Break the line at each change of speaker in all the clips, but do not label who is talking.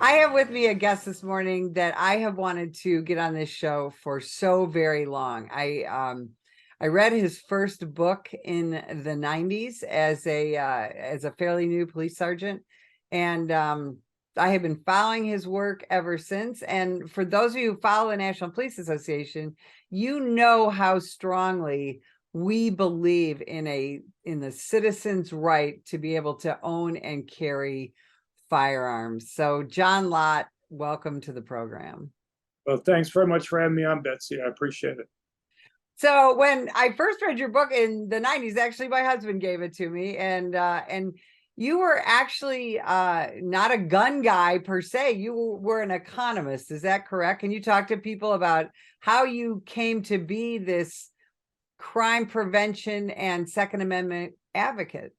I have with me a guest this morning that I have wanted to get on this show for so very long. I read his first book in the 90s as a fairly new police sergeant, and I have been following his work ever since. And for those of you who follow the National Police Association, you know how strongly we believe in the citizen's right to be able to own and carry firearms. So John Lott, welcome to the program.
Well, thanks very much for having me on, Betsy. I appreciate it.
So when I first read your book in the 90s, actually my husband gave it to me, and you were actually not a gun guy per se. You were an economist. Is that correct? Can you talk to people about how you came to be this crime prevention and Second Amendment advocate?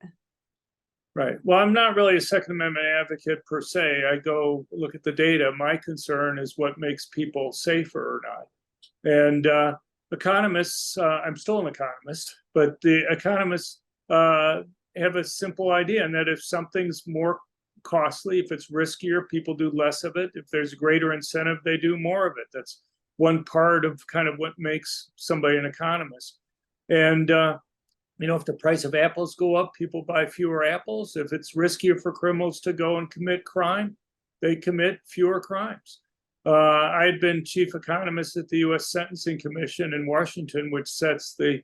Right. Well, I'm not really a Second Amendment advocate per se. I go look at the data. My concern is what makes people safer or not. And economists, I'm still an economist, but the economists have a simple idea, and that if something's more costly, if it's riskier, people do less of it. If there's greater incentive, they do more of it. That's one part of kind of what makes somebody an economist. And if the price of apples go up, people buy fewer apples. If it's riskier for criminals to go and commit crime, they commit fewer crimes. I had been chief economist at the U.S. Sentencing Commission in Washington, which sets the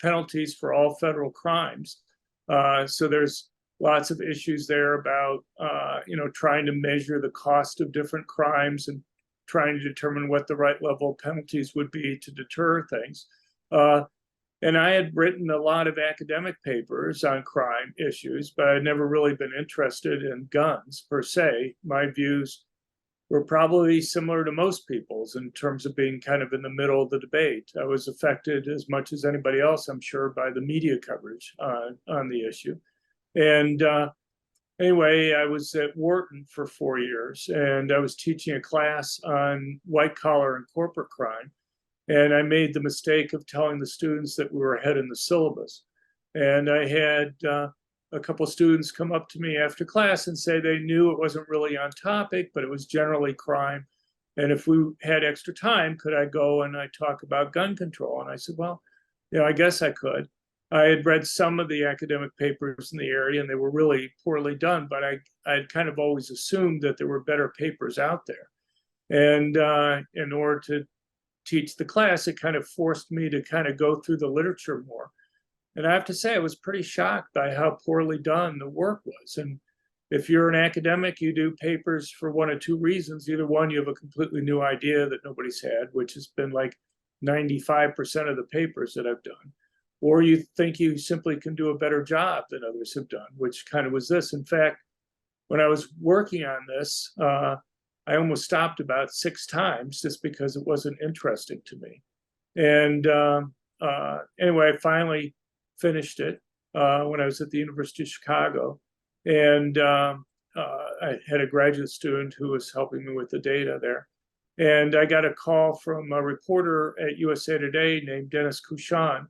penalties for all federal crimes. So there's lots of issues there about, trying to measure the cost of different crimes and trying to determine what the right level of penalties would be to deter things. And I had written a lot of academic papers on crime issues, but I'd never really been interested in guns per se. My views were probably similar to most people's in terms of being kind of in the middle of the debate. I was affected as much as anybody else, I'm sure, by the media coverage on the issue. And anyway, I was at Wharton for 4 years, and I was teaching a class on white collar and corporate crime. And I made the mistake of telling the students that we were ahead in the syllabus. And I had a couple of students come up to me after class and say they knew it wasn't really on topic, but it was generally crime. And if we had extra time, could I go and I talk about gun control? And I said, well, I guess I could. I had read some of the academic papers in the area, and they were really poorly done, but I'd kind of always assumed that there were better papers out there. And in order to teach the class, it kind of forced me to kind of go through the literature more. And I have to say, I was pretty shocked by how poorly done the work was. And if you're an academic, you do papers for one of two reasons. Either one, you have a completely new idea that nobody's had, which has been like 95% of the papers that I've done. Or you think you simply can do a better job than others have done, which kind of was this. In fact, when I was working on this, I almost stopped about 6 times just because it wasn't interesting to me. And anyway, I finally finished it when I was at the University of Chicago. And I had a graduate student who was helping me with the data there. And I got a call from a reporter at USA Today named Dennis Kuchan,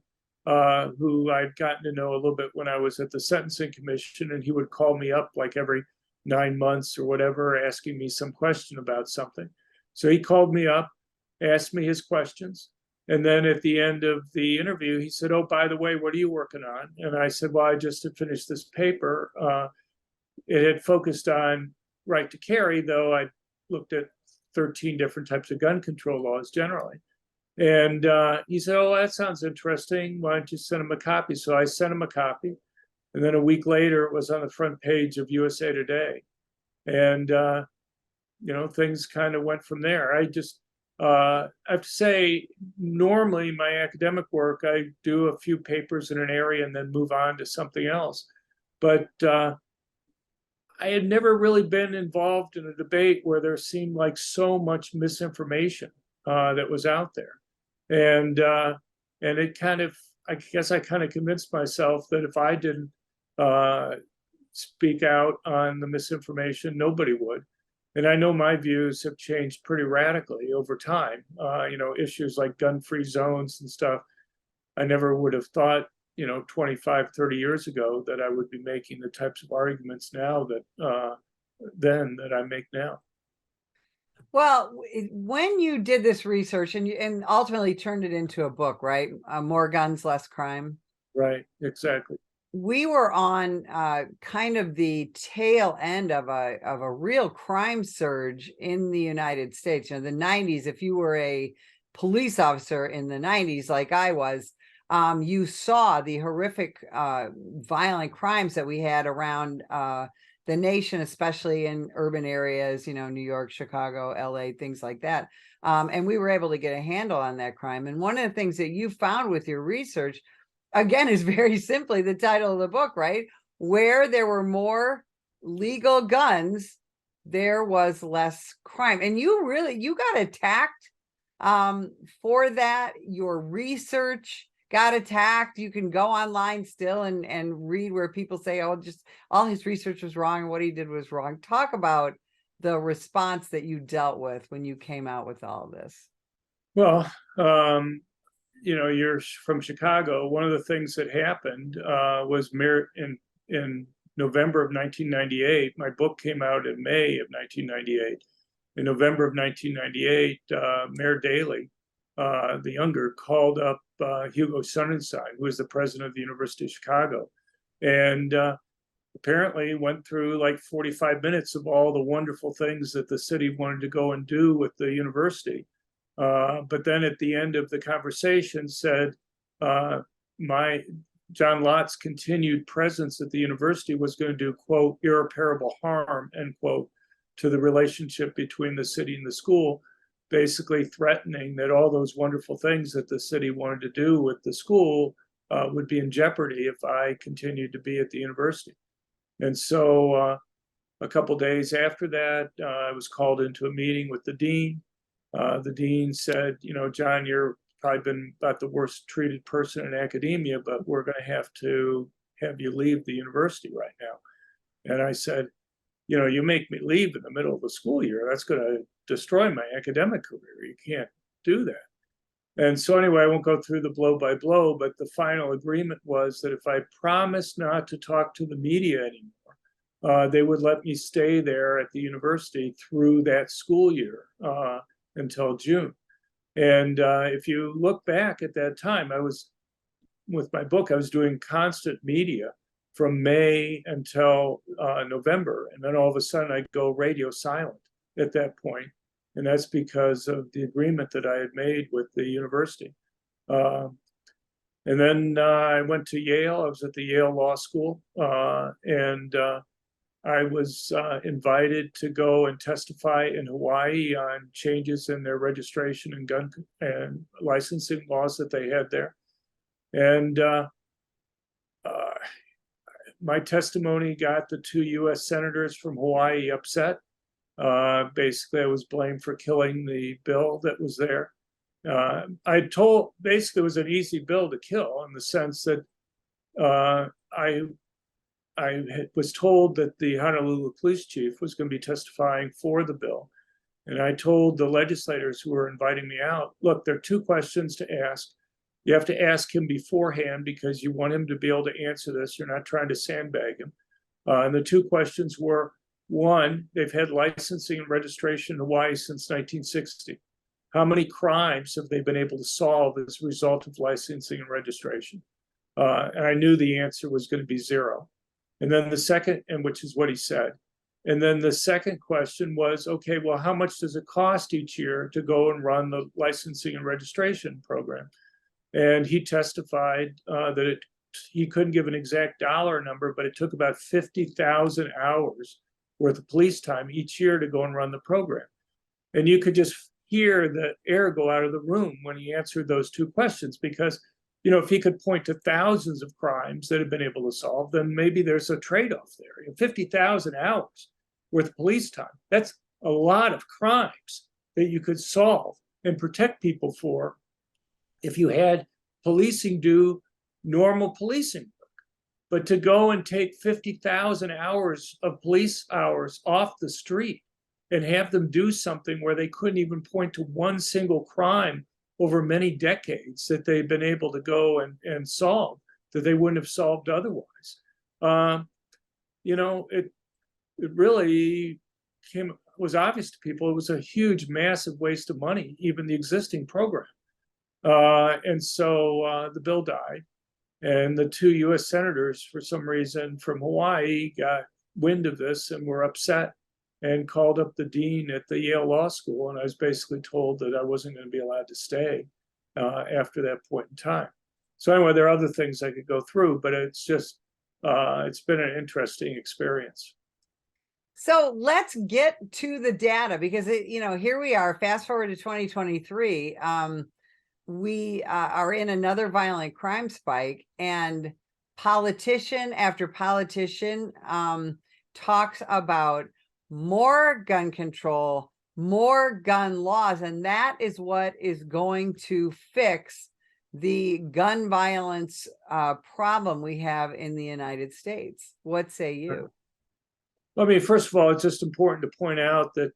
who I'd gotten to know a little bit when I was at the Sentencing Commission. And he would call me up like every 9 months or whatever, asking me some question about something. So he called me up, asked me his questions. And then at the end of the interview, he said, oh, by the way, what are you working on? And I said, well, I just had finished this paper. It had focused on right to carry, though I looked at 13 different types of gun control laws generally. And he said, oh, that sounds interesting. Why don't you send him a copy? So I sent him a copy. And then a week later, it was on the front page of USA Today. And, things kind of went from there. I have to say, normally my academic work, I do a few papers in an area and then move on to something else. But I had never really been involved in a debate where there seemed like so much misinformation that was out there. And it kind of, I guess I kind of convinced myself that if I didn't speak out on the misinformation, nobody would. And I know my views have changed pretty radically over time. Issues like gun-free zones and stuff, I never would have thought, 25, 30 years ago that I would be making the types of arguments now that then that I make now.
Well, when you did this research and ultimately turned it into a book, right? More Guns, Less Crime.
Right, exactly.
We were on kind of the tail end of a real crime surge in the United States. You know, the 90s, if you were a police officer in the 90s, like I was, you saw the horrific violent crimes that we had around the nation, especially in urban areas, you know, New York, Chicago, LA, things like that. And we were able to get a handle on that crime. And one of the things that you found with your research, again, is very simply the title of the book, right? Where there were more legal guns, there was less crime. And you got attacked for that. Your research got attacked. You can go online still and read where people say, oh, just all his research was wrong and what he did was wrong. Talk about the response that you dealt with when you came out with all of this.
Well, you're from Chicago. One of the things that happened was in November of 1998. My book came out in May of 1998. In November of 1998, Mayor Daley, the younger, called up Hugo Sonnenschein, who was the president of the University of Chicago, and apparently went through like 45 minutes of all the wonderful things that the city wanted to go and do with the university. But then at the end of the conversation said, my John Lott's continued presence at the university was going to do, quote, irreparable harm, end quote, to the relationship between the city and the school, basically threatening that all those wonderful things that the city wanted to do with the school would be in jeopardy if I continued to be at the university. And so a couple days after that, I was called into a meeting with the dean. The dean said, you know, John, you're probably been about the worst treated person in academia, but we're going to have you leave the university right now. And I said, you know, you make me leave in the middle of the school year, that's going to destroy my academic career. You can't do that. And so anyway, I won't go through the blow by blow, but the final agreement was that if I promised not to talk to the media anymore, they would let me stay there at the university through that school year until June. And if you look back at that time, with my book, I was doing constant media from May until November. And then all of a sudden I'd go radio silent at that point. And that's because of the agreement that I had made with the university. And then I went to Yale. I was at the Yale Law School. And I was invited to go and testify in Hawaii on changes in their registration and gun and licensing laws that they had there. And my testimony got the two US senators from Hawaii upset. Basically, I was blamed for killing the bill that was there. Basically, it was an easy bill to kill in the sense that I was told that the Honolulu police chief was going to be testifying for the bill. And I told the legislators who were inviting me out, look, there are two questions to ask. You have to ask him beforehand because you want him to be able to answer this. You're not trying to sandbag him. And the two questions were, one, they've had licensing and registration in Hawaii since 1960. How many crimes have they been able to solve as a result of licensing and registration? And I knew the answer was going to be zero. And then the second, and which is what he said. And then the second question was, okay, well, how much does it cost each year to go and run the licensing and registration program? And he testified that he couldn't give an exact dollar number, but it took about 50,000 hours worth of police time each year to go and run the program. And you could just hear the air go out of the room when he answered those two questions, because, you know, if he could point to thousands of crimes that have been able to solve, then maybe there's a trade-off there. 50,000 hours worth of police time, that's a lot of crimes that you could solve and protect people for if you had policing do normal policing work. But to go and take 50,000 hours of police hours off the street and have them do something where they couldn't even point to one single crime over many decades that they've been able to go and solve that they wouldn't have solved otherwise. it really was obvious to people it was a huge, massive waste of money, even the existing program. And so the bill died, and the two U.S. senators, for some reason, from Hawaii, got wind of this and were upset and called up the dean at the Yale Law School. And I was basically told that I wasn't going to be allowed to stay after that point in time. So anyway, there are other things I could go through, but it's just, it's been an interesting experience.
So let's get to the data, because here we are, fast forward to 2023. We are in another violent crime spike, and politician after politician talks about more gun control, more gun laws, and that is what is going to fix the gun violence problem we have in the United States. What say you?
I mean, first of all, it's just important to point out that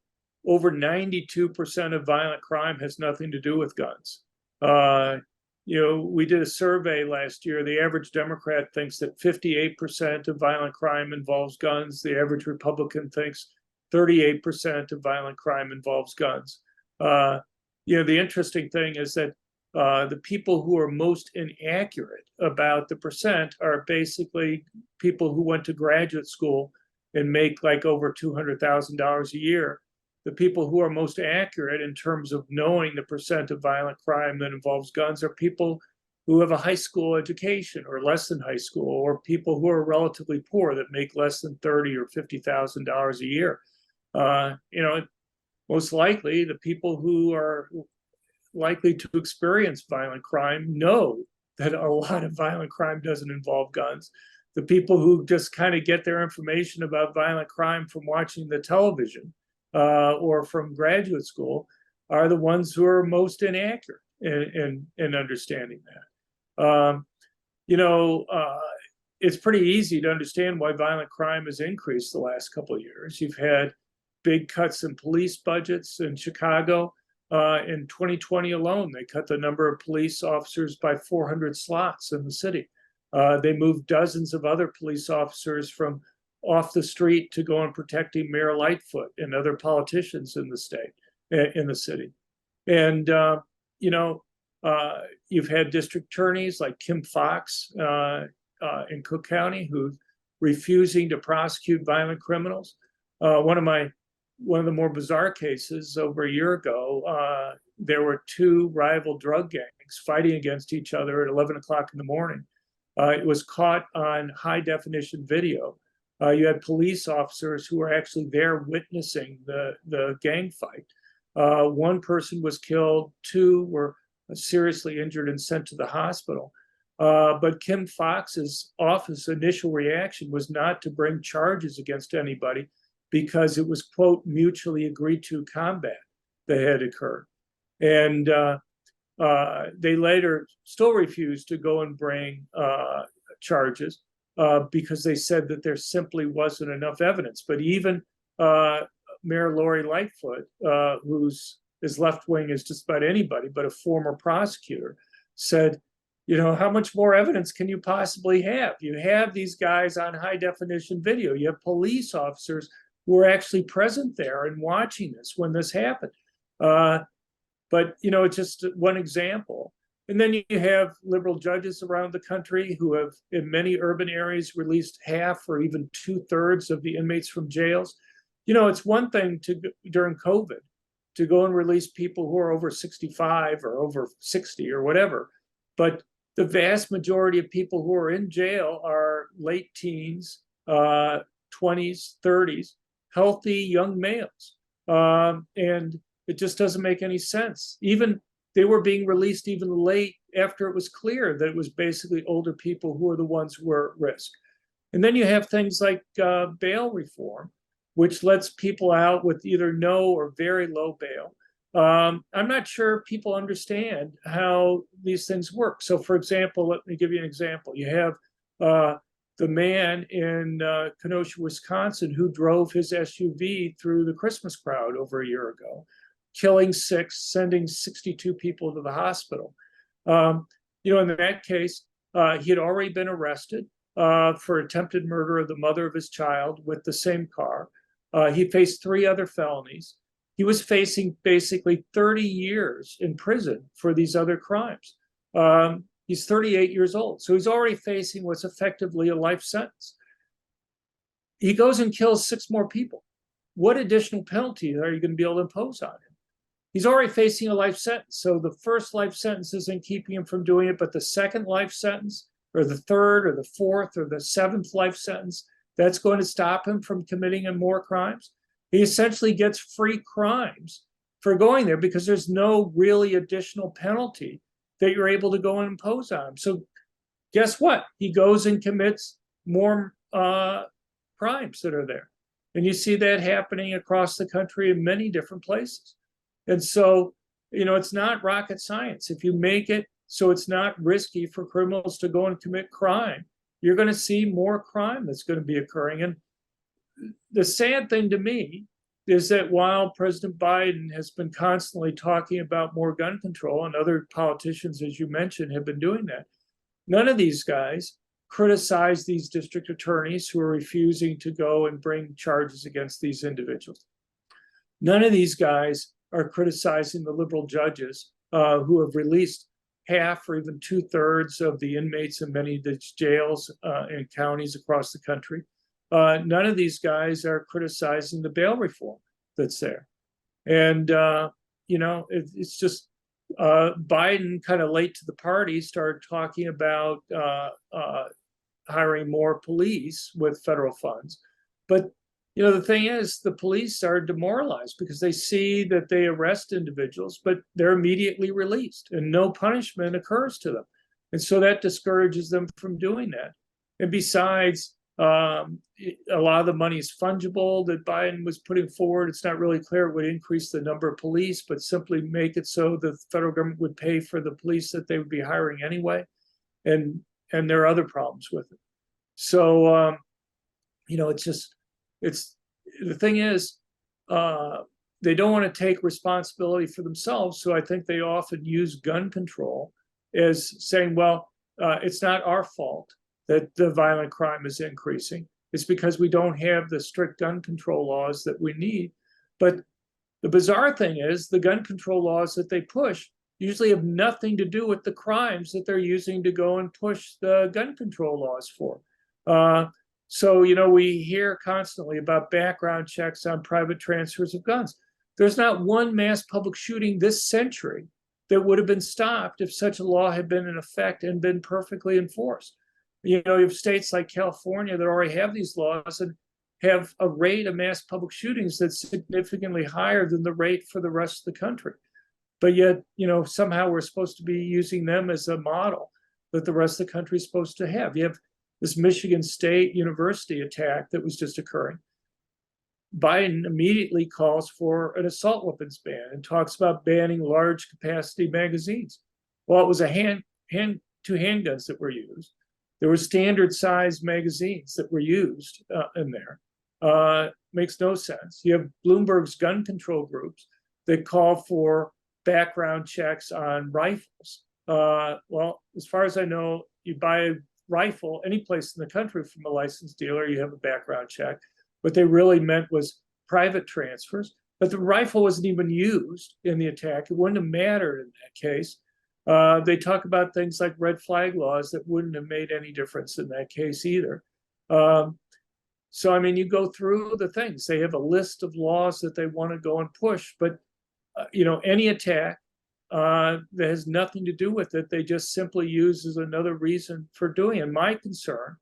over 92% of violent crime has nothing to do with guns. We did a survey last year. The average Democrat thinks that 58% of violent crime involves guns. The average Republican thinks 38% of violent crime involves guns. The interesting thing is that the people who are most inaccurate about the percent are basically people who went to graduate school and make like over $200,000 a year. The people who are most accurate in terms of knowing the percent of violent crime that involves guns are people who have a high school education or less than high school, or people who are relatively poor that make less than $30,000 or $50,000 a year. Most likely the people who are likely to experience violent crime know that a lot of violent crime doesn't involve guns. The people who just kind of get their information about violent crime from watching the television or from graduate school are the ones who are most inaccurate in understanding that. It's pretty easy to understand why violent crime has increased the last couple of years. You've had big cuts in police budgets in Chicago. In 2020 alone, they cut the number of police officers by 400 slots in the city. They moved dozens of other police officers from off the street to go on protecting Mayor Lightfoot and other politicians in the city. And, you've had district attorneys like Kim Foxx in Cook County who's refusing to prosecute violent criminals. One of the more bizarre cases over a year ago, there were two rival drug gangs fighting against each other at 11 o'clock in the morning. It was caught on high definition video. You had police officers who were actually there witnessing the gang fight. One person was killed, two were seriously injured and sent to the hospital. But Kim Foxx's office initial reaction was not to bring charges against anybody because it was, quote, mutually agreed to combat that had occurred. And they later still refused to go and bring charges because they said that there simply wasn't enough evidence. But even Mayor Lori Lightfoot, who's as left-wing as just about anybody, but a former prosecutor, said, how much more evidence can you possibly have? You have these guys on high definition video. You have police officers who were actually present there and watching this when this happened. But it's just one example. And then you have liberal judges around the country who have, in many urban areas, released half or even 2/3 of the inmates from jails. It's one thing during COVID to go and release people who are over 65 or over 60 or whatever. But the vast majority of people who are in jail are late teens, 20s, 30s, healthy young males. And it just doesn't make any sense. Even they were being released even late after it was clear that it was basically older people who are the ones who were at risk. And then you have things like bail reform, which lets people out with either no or very low bail. I'm not sure people understand how these things work. So, for example, let me give you an example. You have the man in Kenosha, Wisconsin, who drove his SUV through the Christmas crowd over a year ago, killing 6, sending 62 people to the hospital. In that case, he had already been arrested. for attempted murder of the mother of his child with the same car. He faced 3 other felonies. He was facing basically 30 years in prison for these other crimes. He's 38 years old, so he's already facing what's effectively a life sentence. He goes and kills 6 more people. What additional penalty are you going to be able to impose on him? He's already facing a life sentence. So the first life sentence isn't keeping him from doing it, but the second life sentence, or the third, or the fourth, or the 7th life sentence, that's going to stop him from committing more crimes. He essentially gets free crimes for going there because there's no really additional penalty that you're able to go and impose on him. So guess what? He goes and commits more crimes that are there. And you see that happening across the country in many different places. And so, it's not rocket science. If you make it so it's not risky for criminals to go and commit crime, you're going to see more crime that's going to be occurring. And the sad thing to me is that while President Biden has been constantly talking about more gun control, and other politicians, as you mentioned, have been doing that, none of these guys criticize these district attorneys who are refusing to go and bring charges against these individuals. None of these guys are criticizing the liberal judges who have released half or even 2/3 of the inmates in many of the jails and counties across the country. None of these guys are criticizing the bail reform that's there. And, it's just Biden, kind of late to the party, started talking about hiring more police with federal funds. But, the thing is, the police are demoralized because they see that they arrest individuals, but they're immediately released and no punishment occurs to them. And so that discourages them from doing that. And besides, a lot of the money is fungible that Biden was putting forward. It's not really clear it would increase the number of police, but simply make it so the federal government would pay for the police that they would be hiring anyway. And there are other problems with it. So, the thing is, they don't want to take responsibility for themselves. So I think they often use gun control as saying, well, it's not our fault that the violent crime is increasing. It's because we don't have the strict gun control laws that we need. But the bizarre thing is the gun control laws that they push usually have nothing to do with the crimes that they're using to go and push the gun control laws for. So, we hear constantly about background checks on private transfers of guns. There's not one mass public shooting this century that would have been stopped if such a law had been in effect and been perfectly enforced. You have states like California that already have these laws and have a rate of mass public shootings that's significantly higher than the rate for the rest of the country. But yet, somehow we're supposed to be using them as a model that the rest of the country is supposed to have. You have this Michigan State University attack that was just occurring. Biden immediately calls for an assault weapons ban and talks about banning large capacity magazines. Well, it was two handguns that were used. There were standard size magazines that were used in there. Makes no sense. You have Bloomberg's gun control groups that call for background checks on rifles. Well, as far as I know, you buy a rifle any place in the country from a licensed dealer, you have a background check. What they really meant was private transfers, but the rifle wasn't even used in the attack. It wouldn't have mattered in that case. They talk about things like red flag laws that wouldn't have made any difference in that case either. So, you go through the things. They have a list of laws that they want to go and push, but, any attack that has nothing to do with it, they just simply use as another reason for doing it. And my concern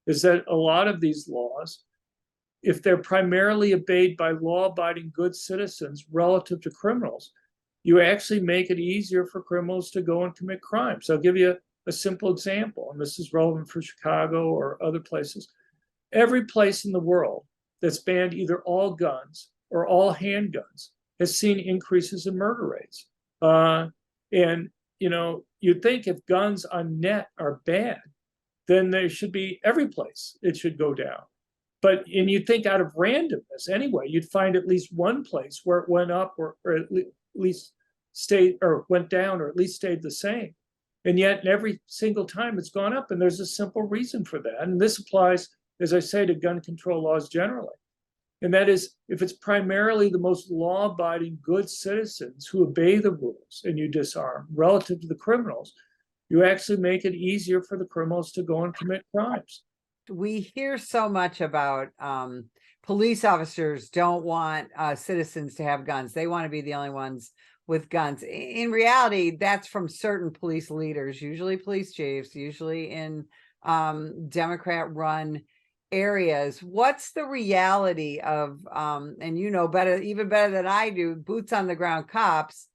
is that a lot of these laws, if they're primarily obeyed by law-abiding good citizens relative to criminals, you actually make it easier for criminals to go and commit crimes. I'll give you a simple example, and this is relevant for Chicago or other places. Every place in the world that's banned either all guns or all handguns has seen increases in murder rates. And you'd think if guns on net are bad, then there should be every place it should go down. And you'd think out of randomness anyway, you'd find at least one place where it went up or at least stayed, or went down, or at least stayed the same. And yet every single time it's gone up, and there's a simple reason for that. And this applies, as I say, to gun control laws generally. And that is, if it's primarily the most law-abiding good citizens who obey the rules and you disarm relative to the criminals, you actually make it easier for the criminals to go and commit crimes.
We hear so much about police officers don't want citizens to have guns. They want to be the only ones with guns. In reality, that's from certain police leaders, usually police chiefs, usually in Democrat-run areas. What's the reality of, and you know better, even better than I do, boots on the ground cops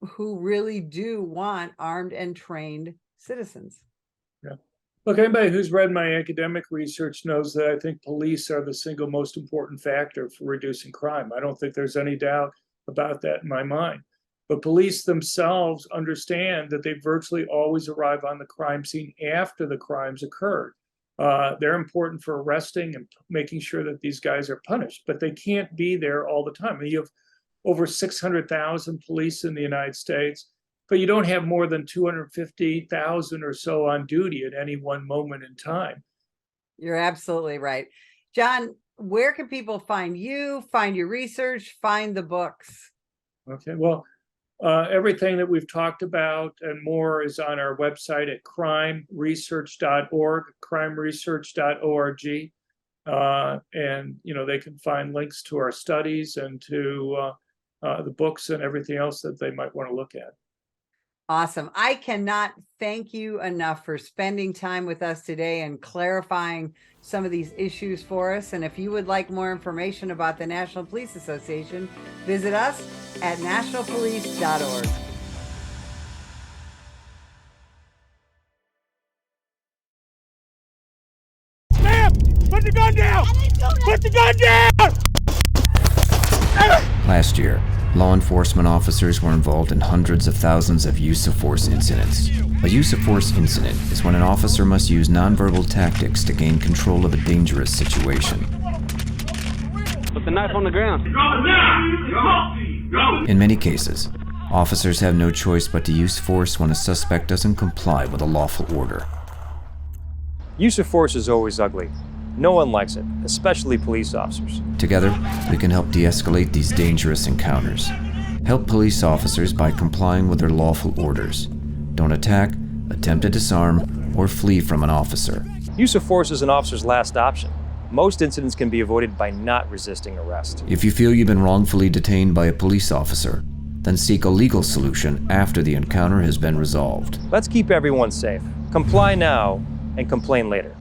who really do want armed and trained citizens?
Yeah. Look, anybody who's read my academic research knows that I think police are the single most important factor for reducing crime. I don't think there's any doubt about that in my mind. But police themselves understand that they virtually always arrive on the crime scene after the crimes occurred. They're important for arresting and making sure that these guys are punished, but they can't be there all the time. You have over 600,000 police in the United States, but you don't have more than 250,000 or so on duty at any one moment in time.
You're absolutely right. John, where can people find you, find your research, find the books?
Okay, well, everything that we've talked about and more is on our website at crimeresearch.org, crimeresearch.org. And, they can find links to our studies and to the books and everything else that they might want to look at.
Awesome. I cannot thank you enough for spending time with us today and clarifying some of these issues for us. And if you would like more information about the National Police Association, visit us at nationalpolice.org.
Sam, put the gun down! Put the gun down!
Last year, law enforcement officers were involved in hundreds of thousands of use of force incidents. A use of force incident is when an officer must use nonverbal tactics to gain control of a dangerous situation.
Put the knife on the ground.
In many cases, officers have no choice but to use force when a suspect doesn't comply with a lawful order.
Use of force is always ugly. No one likes it, especially police officers.
Together, we can help de-escalate these dangerous encounters. Help police officers by complying with their lawful orders. Don't attack, attempt to disarm, or flee from an officer.
Use of force is an officer's last option. Most incidents can be avoided by not resisting arrest.
If you feel you've been wrongfully detained by a police officer, then seek a legal solution after the encounter has been resolved.
Let's keep everyone safe. Comply now and complain later.